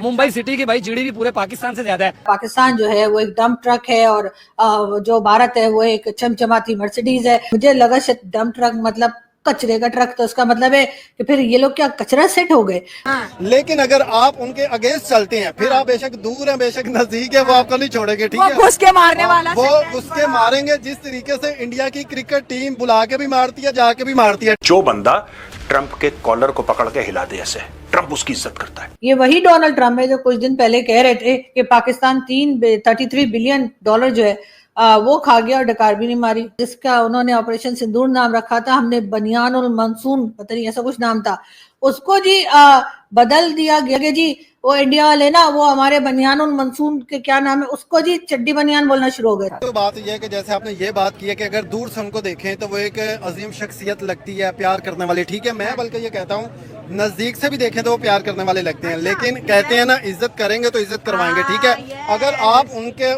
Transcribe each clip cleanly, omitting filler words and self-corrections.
Mumbai city की भाई GDP पूरे पाकिस्तान से ज्यादा है। पाकिस्तान जो है वो एक डंप ट्रक है और जो भारत है वो एक चमचमाती मर्सिडीज है। मुझे लगा शायद डंप ट्रक मतलब कचरे का ट्रक, तो उसका मतलब है कि फिर ये लोग क्या कचरा सेट हो गए। लेकिन अगर आप उनके अगेंस्ट चलते हैं, फिर आप बेशक दूर हैं बेशक नजदीक है, वो आपको नहीं छोड़ेंगे। ठीक है, घुस के मारने वाला, वो घुस के मारेंगे। जिस तरीके से इंडिया की क्रिकेट टीम बुला के भी मारती है, जाके भी मारती है। जो बंदा ट्रंप के कॉलर को पकड़ के हिला दे ऐसे, ट्रंप उसकी इज्जत करता है। ये वही डोनाल्ड ट्रंप है जो कुछ दिन पहले कह रहे थे कि पाकिस्तान 33 बिलियन डॉलर जो है वो खा गया और डकार भी नहीं मारी, जिसका उन्होंने ऑपरेशन सिंदूर नाम रखा था। हमने बनियान उल मंसून पता नहीं ऐसा कुछ नाम था, उसको जी बदल दिया गया कि जी वो इंडिया वाले ना वो हमारे बनियान उल मंसून के क्या नाम है उसको जी चड्डी बनियान बोलना शुरू हो गया। तो बात यह है कि जैसे आपने ये बात की है कि अगर दूर से उनको देखें तो वो एक अजीम शख्सियत लगती है, प्यार करने वाली। ठीक है, मैं बल्कि ये कहता हूँ नजदीक से भी देखें तो वो प्यार करने वाले लगते हैं। लेकिन कहते हैं ना, इज्जत करेंगे तो इज्जत करवाएंगे। ठीक है, अगर आप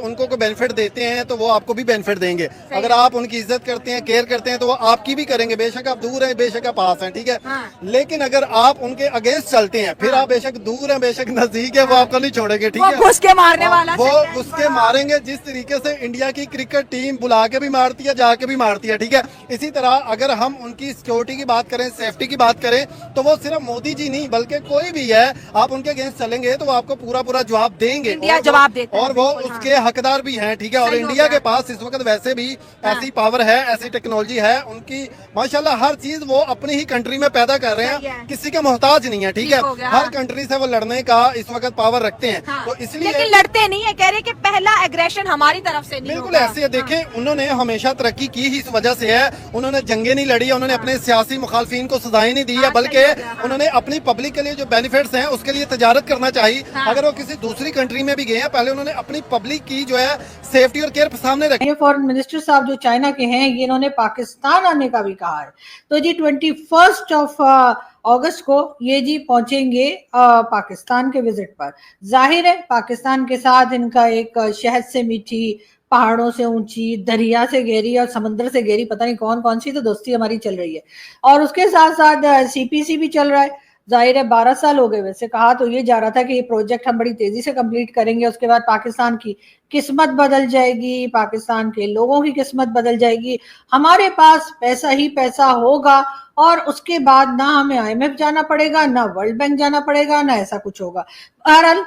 उनको को बेनिफिट देते हैं तो वो आपको भी बेनिफिट देंगे। अगर आप उनकी इज्जत करते हैं, केयर करते हैं, तो वो आपकी भी करेंगे, बेशक आप दूर हैं बेशक आप पास हैं। ठीक है, लेकिन अगर आप उनके अगेंस्ट चलते हैं, फिर आप बेशक दूर हैं बेशक नजदीक है, वो आपको नहीं छोड़ेंगे। ठीक है, घुस के मारने वाला, वो घुस के मारेंगे। जिस तरीके से इंडिया की क्रिकेट टीम बुला के भी मारती है, जाके भी मारती है। ठीक है, इसी तरह अगर हम उनकी सिक्योरिटी की बात करें, सेफ्टी की बात करें, तो वो सिर्फ मोदी जी नहीं बल्कि कोई भी है, आप उनके अगेंस्ट चलेंगे तो वो आपको पूरा जवाब देंगे। जवाब देते और वो उसके हकदार भी हैं। ठीक है, और इंडिया के पास इस वक्त वैसे भी ऐसी पावर है, ऐसी टेक्नोलॉजी है उनकी, माशाल्लाह हर चीज वो अपनी ही कंट्री में पैदा कर रहे हैं, किसी के मोहताज नहीं है। ठीक है, हर कंट्री से वो लड़ने का इस वक्त पावर रखते हैं। तो इसलिए लेकिन लड़ते नहीं है, कह रहे कि पहला एग्रेशन हमारी तरफ से नहीं बिल्कुल ऐसे है। देखें, उन्होंने हमेशा तरक्की की ही इस वजह से है, उन्होंने जंगे नहीं लड़ी, उन्होंने अपने सियासी मुखालफिन को सजाएं नहीं दी है, बल्कि उन्होंने अपनी पब्लिक के लिए जो बेनिफिट्स हैं उसके लिए तजारत करना चाहिए। अगर वो किसी दूसरी कंट्री में भी गए हैं, पहले उन्होंने अपनी पब्लिक की जो है सेफ्टी और केयर सामने रखी। ये फॉरेन मिनिस्टर साहब जो चाइना के हैं, ये इन्होंने पाकिस्तान आने का भी कहा है। तो जी 21 अगस्त को ये जी पहुंचेंगे पाकिस्तान के विजिट पर। जाहिर है पाकिस्तान के साथ इनका एक शहद से मीठी, पहाड़ों से ऊंची, दरिया से गहरी और समंदर से गहरी पता नहीं कौन कौन सी तो दोस्ती हमारी चल रही है। और उसके साथ साथ सीपीसी भी चल रहा है। जाहिर है 12 साल हो गए। वैसे कहा तो ये जा रहा था कि ये प्रोजेक्ट हम बड़ी तेजी से कंप्लीट करेंगे, उसके बाद पाकिस्तान की किस्मत बदल जाएगी, पाकिस्तान के लोगों की किस्मत बदल जाएगी, हमारे पास पैसा ही पैसा होगा और उसके बाद ना हमें IMF जाना पड़ेगा, ना वर्ल्ड बैंक जाना पड़ेगा, ना ऐसा कुछ होगा। बहरहाल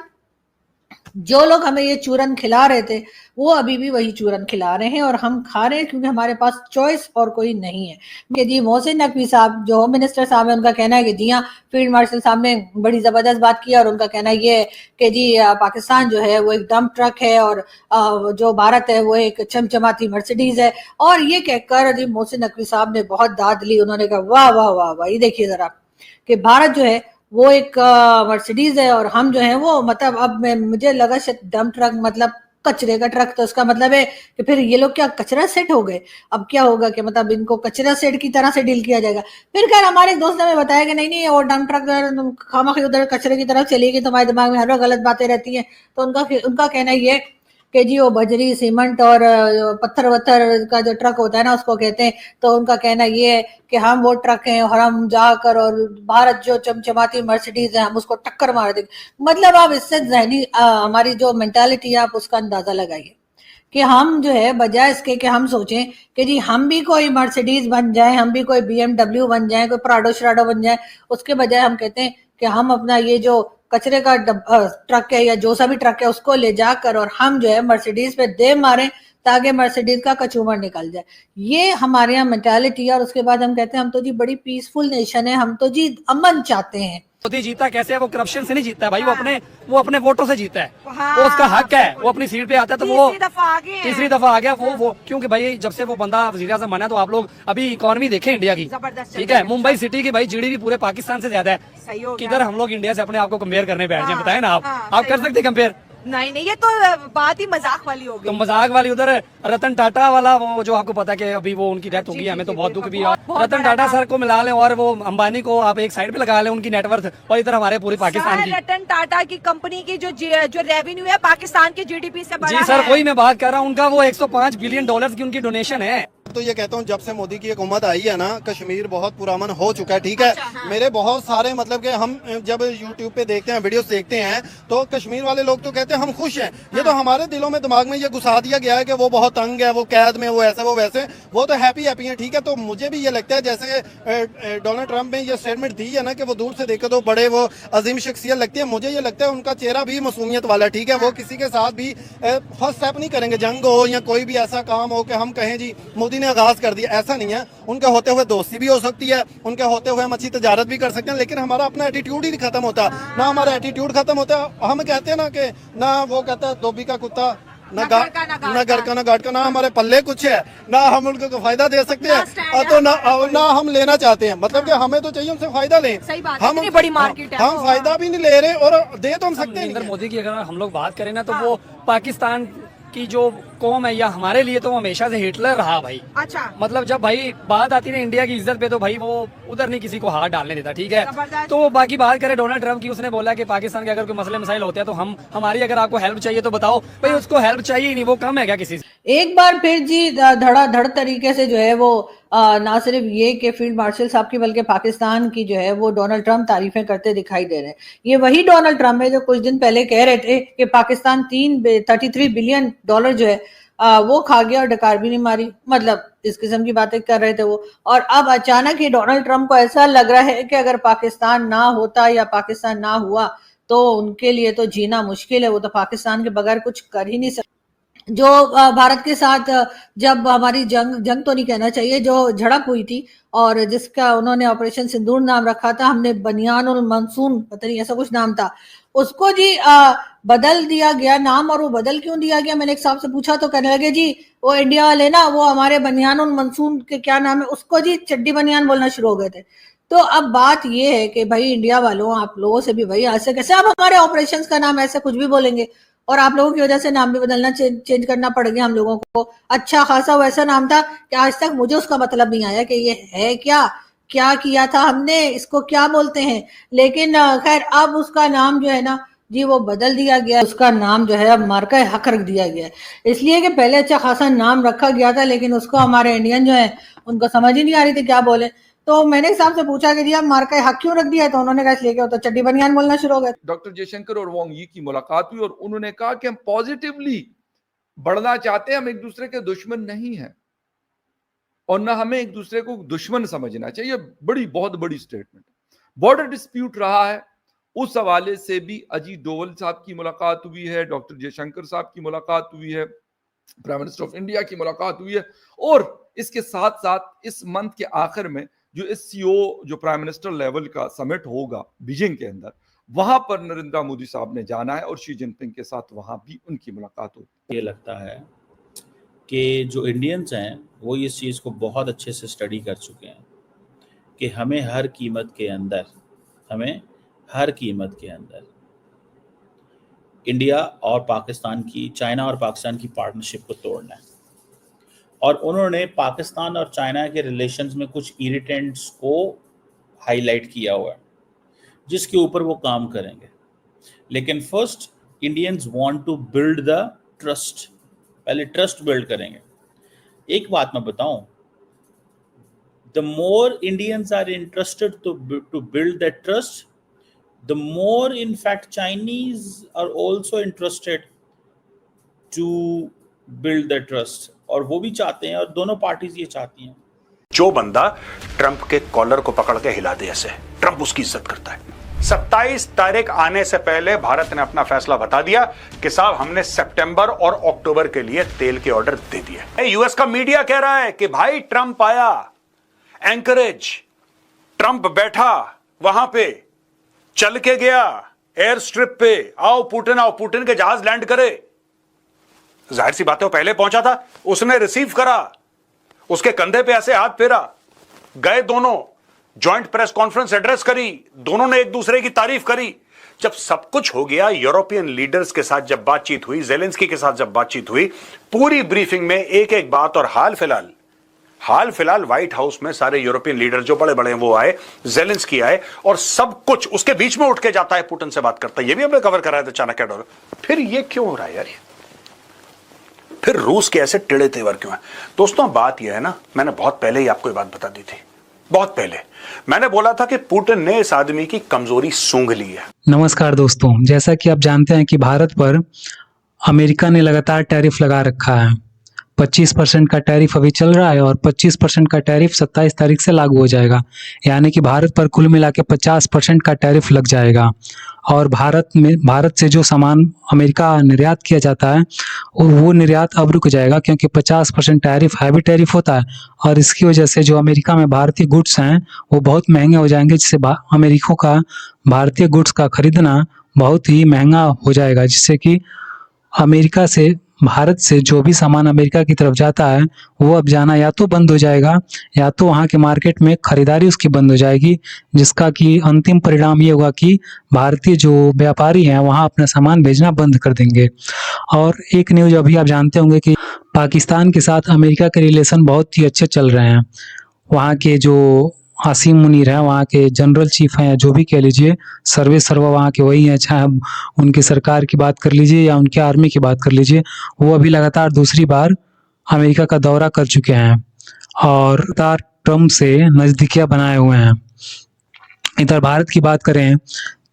जो लोग हमें ये चूरन खिला रहे थे वो अभी भी वही चूरन खिला रहे हैं और हम खा रहे हैं, क्योंकि हमारे पास चॉइस और कोई नहीं है। कि जी मोहसिन नकवी साहब जो होम मिनिस्टर साहब है, उनका कहना है कि जी हाँ, फील्ड मार्शल साहब ने बड़ी जबरदस्त बात की और उनका कहना ये है कि जी पाकिस्तान जो है वो एक डंप ट्रक है और जो भारत है वो एक चमचमाती मर्सिडीज है। और ये कहकर जी मोहसिन नकवी साहब ने बहुत दाद ली। उन्होंने कहा वाह वाह वाह वाह, ये देखिए जरा कि भारत जो है वो एक मर्सिडीज है और हम जो है वो मतलब अब मुझे लगा शायद डंप ट्रक मतलब कचरे का ट्रक, तो उसका मतलब है कि फिर ये लोग क्या कचरा सेट हो गए। अब क्या होगा कि मतलब इनको कचरा सेट की तरह से डील किया जाएगा। फिर खैर हमारे एक दोस्त ने हमें बताया कि नहीं नहीं वो डंप ट्रक खामखी उधर कचरे की तरफ चलेगी, तुम्हारे दिमाग में हर वक्त गलत बातें रहती हैं। तो उनका कहना ये कि जी वो बजरी, सीमेंट और पत्थर वत्थर का जो ट्रक होता है ना उसको कहते हैं। तो उनका कहना ये है कि हम वो ट्रक हैं और हम जाकर और भारत जो चमचमाती मर्सिडीज है हम उसको टक्कर मार देंगे। मतलब आप इससे ज़हनी हमारी जो मेंटालिटी है आप उसका अंदाजा लगाइए कि हम जो है बजाय इसके कि हम सोचें कि जी हम भी कोई मर्सिडीज बन जाए, हम भी कोई BMW बन जाए, कोई प्राडो श्राडो बन जाए, उसके बजाय हम कहते हैं कि हम अपना ये जो कचरे का ट्रक है या जो सा भी ट्रक है उसको ले जाकर और हम जो है मर्सिडीज पे दे मारें ताकि मर्सिडीज का कचूमर निकल जाए। ये हमारे यहाँ मेंटालिटी है। और उसके बाद हम कहते हैं हम तो जी बड़ी पीसफुल नेशन है, हम तो जी अमन चाहते हैं। मोदी जीता कैसे है? वो करप्शन से नहीं जीता है भाई, वो अपने वोटों से जीता है। वो उसका हक है, वो अपनी सीट पे आता है तो वो तीसरी दफा आ गया वो क्योंकि भाई जब से वो बंदा वज़ीर आज़म बना तो आप लोग अभी इकोनॉमी देखें इंडिया की, ठीक है, मुंबई सिटी की भाई जीडीपी पूरे पाकिस्तान से ज्यादा है। किधर हम लोग इंडिया से अपने आप को कंपेयर करने बैठ जाए? बताए ना आप कर सकते कंपेयर? नहीं, ये तो बात ही मजाक वाली हो गई। तो मजाक वाली उधर रतन टाटा वाला वो जो आपको पता है कि अभी वो उनकी डेथ हो गई, हमें तो बहुत दुख भी है। रतन टाटा सर को मिला लें और वो अंबानी को आप एक साइड पे लगा लें, उनकी नेटवर्थ, और इधर हमारे पूरी पाकिस्तान की रतन टाटा की कंपनी की जो रेवेन्यू है पाकिस्तान के GDP से बड़ा जी सर, वही मैं बात कर रहा हूँ। उनका वो $105 बिलियन की उनकी डोनेशन है। तो ये कहता हूँ जब से मोदी की हुकूमत आई है ना, कश्मीर बहुत पुरअमन हो चुका है, ठीक है। मेरे बहुत सारे मतलब कि हम जब यूट्यूब पे देखते हैं, वीडियोस देखते हैं, तो कश्मीर वाले लोग तो कहते हैं हम खुश हैं। ये तो हमारे दिलों में, दिमाग में ये घुसा दिया गया है कि वो बहुत तंग है, वो कैद में, वो ऐसे वो वैसे, वो तो हैप्पी है, ठीक है। तो मुझे भी ये लगता है जैसे डोनाल्ड ट्रंप ने ये स्टेटमेंट दी है ना कि वो दूर से देखे तो बड़े वो अजीम शख्सियत लगती है, मुझे ये लगता है उनका चेहरा भी मासूमियत वाला, ठीक है। वो किसी के साथ भी फर्स्ट स्टेप नहीं करेंगे, जंग हो या कोई भी ऐसा काम हो कि हम कहें जी मोदी ने आगाज कर दिया, ऐसा नहीं है। उनके होते हुए दोस्ती भी हो सकती है, उनके होते हुए हम अच्छी तजारत भी कर सकते हैं, लेकिन हमारा अपना एटीट्यूड ही नहीं खत्म होता ना, हमारा एटीट्यूड खत्म होता है। हम कहते हैं ना कि ना वो कहता है धोबी का कुत्ता ना घर का ना घाट का, ना हमारे पल्ले कुछ है, ना हम उनको फायदा दे सकते हैं, तो ना हम लेना चाहते हैं। मतलब कि हमें तो चाहिए उनसे फायदा लें, हम बड़ी मार्केट है, हम फायदा भी नहीं ले रहे और दे तो हम सकते हैं। नरेंद्र मोदी की अगर हम लोग बात करें ना, तो वो पाकिस्तान की जो कौम है या हमारे लिए तो वो हमेशा से हिटलर रहा भाई। अच्छा, मतलब जब भाई बात आती है इंडिया की इज्जत पे, तो भाई वो उधर नहीं किसी को हाथ डालने देता, ठीक है। तो बाकी बात करें डोनाल्ड ट्रंप की, उसने बोला कि पाकिस्तान के अगर कोई मसले मसाइल होते हैं तो हमारी अगर आपको हेल्प चाहिए तो बताओ। भाई उसको हेल्प चाहिए ही नहीं, वो कम है क्या किसी से? एक बार फिर जी धड़ाधड़ तरीके से जो है वो ना सिर्फ ये कि फील्ड मार्शल साहब की बल्कि पाकिस्तान की जो है वो डोनाल्ड ट्रंप तारीफें करते दिखाई दे रहे हैं। ये वही डोनाल्ड ट्रंप है जो कुछ दिन पहले कह रहे थे कि पाकिस्तान 33 बिलियन डॉलर जो है वो खा गया और डकार भी नहीं मारी, मतलब इस किस्म की बातें कर रहे थे वो। और अब अचानक ही डोनाल्ड ट्रंप को ऐसा लग रहा है कि अगर पाकिस्तान ना होता या पाकिस्तान ना हुआ तो उनके लिए तो जीना मुश्किल है, वो तो पाकिस्तान के बगैर कुछ कर ही नहीं सकते। जो भारत के साथ जब हमारी जंग तो नहीं कहना चाहिए, जो झड़प हुई थी और जिसका उन्होंने ऑपरेशन सिंदूर नाम रखा था, हमने बनियान और मंसून पता नहीं ऐसा कुछ नाम था, उसको जी बदल दिया गया नाम। और वो बदल क्यों दिया गया, मैंने एक साहब से पूछा तो कहने लगे जी वो इंडिया वाले ना वो हमारे बनियान और मंसून के क्या नाम है, उसको जी चड्डी बनियान बोलना शुरू हो गए थे। तो अब बात ये है कि भाई इंडिया वालों, आप लोगों से भी भाई ऐसे कैसे आप हमारे ऑपरेशन का नाम ऐसे कुछ भी बोलेंगे, और आप लोगों की वजह से नाम भी बदलना चेंज करना पड़ गया हम लोगों को। अच्छा खासा वैसा नाम था कि आज तक मुझे उसका मतलब नहीं आया कि ये है क्या किया था हमने, इसको क्या बोलते हैं। लेकिन खैर अब उसका नाम जो है ना जी वो बदल दिया गया, उसका नाम जो है अब मार्का हक रख दिया गया है, इसलिए कि पहले अच्छा खासा नाम रखा गया था लेकिन उसको हमारे इंडियन जो है उनको समझ ही नहीं आ रही थी क्या बोले। तो मैंने साहब से पूछा कि जी आप मार्का हक क्यों रख दिया है, तो उन्होंने कहा इसलिए कि तो चड्डी बनियान बोलना शुरू हो गया। डॉक्टर जयशंकर और वांग यी की मुलाकात हुई और उन्होंने कहा कि हम पॉजिटिवली बढ़ना चाहते हैं, हम एक दूसरे के दुश्मन नहीं हैं और ना हमें एक दूसरे को दुश्मन समझना चाहिए। बहुत बड़ी स्टेटमेंट। बॉर्डर डिस्प्यूट रहा है, उस हवाले से भी अजीत डोवल साहब की मुलाकात हुई है, डॉक्टर जयशंकर साहब की मुलाकात हुई है, प्राइम मिनिस्टर ऑफ इंडिया की मुलाकात हुई है। और इसके साथ साथ इस मंथ के आखिर में जो SCO जो प्राइम मिनिस्टर लेवल का समिट होगा बीजिंग के अंदर, वहां पर नरेंद्र मोदी साहब ने जाना है और शी जिनपिंग के साथ वहां भी उनकी मुलाकात होगी। ये लगता है कि जो इंडियंस हैं वो इस चीज़ को बहुत अच्छे से स्टडी कर चुके हैं कि हमें हर कीमत के अंदर इंडिया और पाकिस्तान की, चाइना और पाकिस्तान की पार्टनरशिप को तोड़ना है। और उन्होंने पाकिस्तान और चाइना के रिलेशंस में कुछ इरिटेंट्स को हाईलाइट किया हुआ है जिसके ऊपर वो काम करेंगे। लेकिन first Indians want to build the trust, पहले ट्रस्ट बिल्ड करेंगे। एक बात मैं बताऊं, the more Indians are interested to build that trust, the more in fact Chinese are also interested to build the trust, और वो भी चाहते हैं और दोनों पार्टीज ये चाहती हैं। जो बंदा ट्रंप के कॉलर को पकड़ के हिला दे ऐसे, ट्रंप उसकी इज्जत करता है। 27 तारीख आने से पहले भारत ने अपना फैसला बता दिया कि साहब हमने सितंबर और अक्टूबर के लिए तेल के ऑर्डर दे दिए। यूएस का मीडिया कह रहा है कि भाई ट्रंप आया एंकरेज, ट्रंप बैठा वहां पे, चल के गया एयर स्ट्रिप पे, आओ पुतिन के जहाज लैंड करे। जाहिर सी बात है वो पहले पहुंचा था, उसने रिसीव करा, उसके कंधे पे ऐसे हाथ फेरा, गए दोनों, जॉइंट प्रेस कॉन्फ्रेंस एड्रेस करी, दोनों ने एक दूसरे की तारीफ करी। जब सब कुछ हो गया, यूरोपियन लीडर्स के साथ जब बातचीत हुई, जेलेंस्की के साथ जब बातचीत हुई, पूरी ब्रीफिंग में एक एक बात, और हाल फिलहाल व्हाइट हाउस में सारे यूरोपियन लीडर जो बड़े बड़े वो आए, जेलेंस्की आए, और सब कुछ उसके बीच में उठ के जाता है, पुतिन से बात करता है। ये भी हमने कवर कराया था चाणक्य डॉलर। फिर ये क्यों हो रहा है यार? फिर रूस के ऐसे टेढ़े तेवर क्यों हैं? दोस्तों बात यह है ना, मैंने बहुत पहले ही आपको ये बात बता दी थी, बहुत पहले मैंने बोला था कि पुतिन ने इस आदमी की कमजोरी सूंघ ली है। नमस्कार दोस्तों, जैसा कि आप जानते हैं कि भारत पर अमेरिका ने लगातार टैरिफ लगा रखा है। 25% का टैरिफ अभी चल रहा है और 25% का टैरिफ 27 तारीख से लागू हो जाएगा, यानी कि भारत पर कुल मिला के 50% का टैरिफ लग जाएगा। और भारत से जो सामान अमेरिका निर्यात किया जाता है वो निर्यात अब रुक जाएगा, क्योंकि 50% टैरिफ हैवी टैरिफ होता है और इसकी वजह से जो अमेरिका में भारतीय गुड्स हैं वो बहुत महंगे हो जाएंगे, जिससे अमेरिका का भारतीय गुड्स का खरीदना बहुत ही महंगा हो जाएगा, जिससे कि अमेरिका से भारत से जो भी सामान अमेरिका की तरफ जाता है वो अब जाना या तो बंद हो जाएगा या तो वहाँ के मार्केट में खरीदारी उसकी बंद हो जाएगी, जिसका कि अंतिम परिणाम ये होगा कि भारतीय जो व्यापारी हैं वहाँ अपना सामान भेजना बंद कर देंगे। और एक न्यूज़ अभी आप जानते होंगे कि पाकिस्तान के साथ अमेरिका के रिलेशन बहुत ही अच्छे चल रहे हैं। वहाँ के जो आसिम मुनीर हैं, वहाँ के जनरल चीफ हैं, या जो भी कह लीजिए, सर्वे सर्वा वहाँ के वही हैं, चाहे उनकी सरकार की बात कर लीजिए या उनके आर्मी की बात कर लीजिए, वो अभी लगातार दूसरी बार अमेरिका का दौरा कर चुके हैं और लगातार ट्रम्प से नज़दीकियाँ बनाए हुए हैं। इधर भारत की बात करें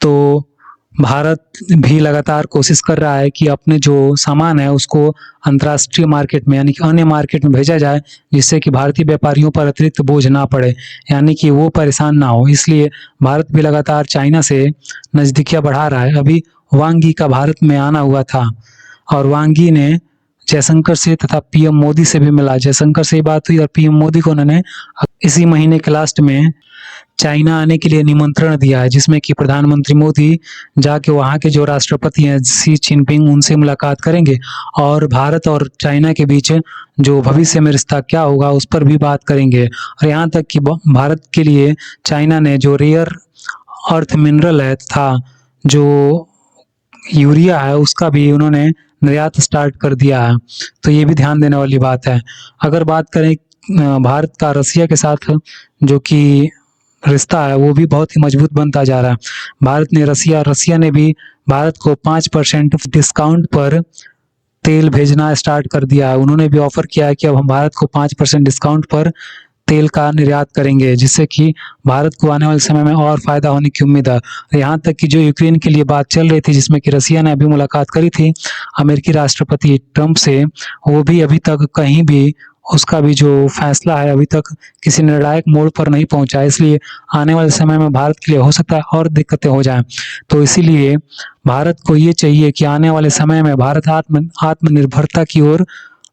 तो भारत भी लगातार कोशिश कर रहा है कि अपने जो सामान है उसको अंतर्राष्ट्रीय मार्केट में, यानी कि अन्य मार्केट में भेजा जाए, जिससे कि भारतीय व्यापारियों पर अतिरिक्त बोझ ना पड़े, यानी कि वो परेशान ना हो। इसलिए भारत भी लगातार चाइना से नज़दीकियाँ बढ़ा रहा है। अभी वांग यी का भारत में आना हुआ था और वांग यी ने जयशंकर से तथा पीएम मोदी से भी मिला। जयशंकर से बात हुई और पीएम मोदी को उन्होंने इसी महीने के लास्ट में चाइना आने के लिए निमंत्रण दिया है, जिसमें कि प्रधानमंत्री मोदी जाके वहाँ के जो राष्ट्रपति हैं शी चिनपिंग, उनसे मुलाकात करेंगे और भारत और चाइना के बीच जो भविष्य में रिश्ता क्या होगा उस पर भी बात करेंगे। और यहाँ तक कि भारत के लिए चाइना ने जो रेयर अर्थ मिनरल है तथा जो यूरिया है उसका भी उन्होंने निर्यात स्टार्ट कर दिया है, तो ये भी ध्यान देने वाली बात है। अगर बात करें भारत का रसिया के साथ जो कि रिश्ता है वो भी बहुत ही मजबूत बनता जा रहा है। रसिया ने भी भारत को 5% डिस्काउंट पर तेल भेजना स्टार्ट कर दिया है। उन्होंने भी ऑफर किया है कि अब हम भारत को 5% डिस्काउंट पर तेल का निर्यात करेंगे, जिससे कि भारत को आने वाले समय में और फायदा होने की उम्मीद है। यहाँ तक कि जो यूक्रेन के लिए बात चल रही थी, जिसमें कि रसिया ने अभी मुलाकात करी थी अमेरिकी राष्ट्रपति ट्रंप से, वो भी अभी तक कहीं भी उसका भी जो फैसला है अभी तक किसी निर्णायक मोड़ पर नहीं पहुंचा है। इसलिए आने वाले समय में भारत के लिए हो सकता है और दिक्कतें हो जाएं। तो इसीलिए भारत को ये चाहिए कि आने वाले समय में भारत आत्मनिर्भरता की ओर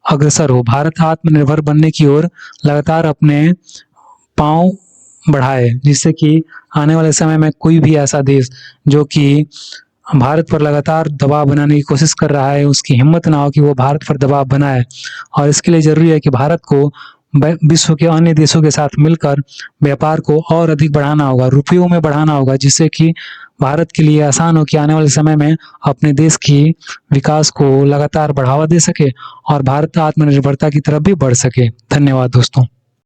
अग्रसर हो, भारत आत्मनिर्भर बनने की ओर लगातार अपने पांव बढ़ाए, जिससे कि आने वाले समय में कोई भी ऐसा देश जो कि भारत पर लगातार दबाव बनाने की कोशिश कर रहा है उसकी हिम्मत ना हो कि वो भारत पर दबाव बनाए। और इसके लिए जरूरी है कि भारत को विश्व के अन्य देशों के साथ मिलकर व्यापार को और अधिक बढ़ाना होगा, रुपयों में बढ़ाना होगा, जिससे कि भारत के लिए आसान हो कि आने वाले समय में अपने देश की विकास को लगातार बढ़ावा दे सके और भारत आत्मनिर्भरता की तरफ भी बढ़ सके। धन्यवाद दोस्तों।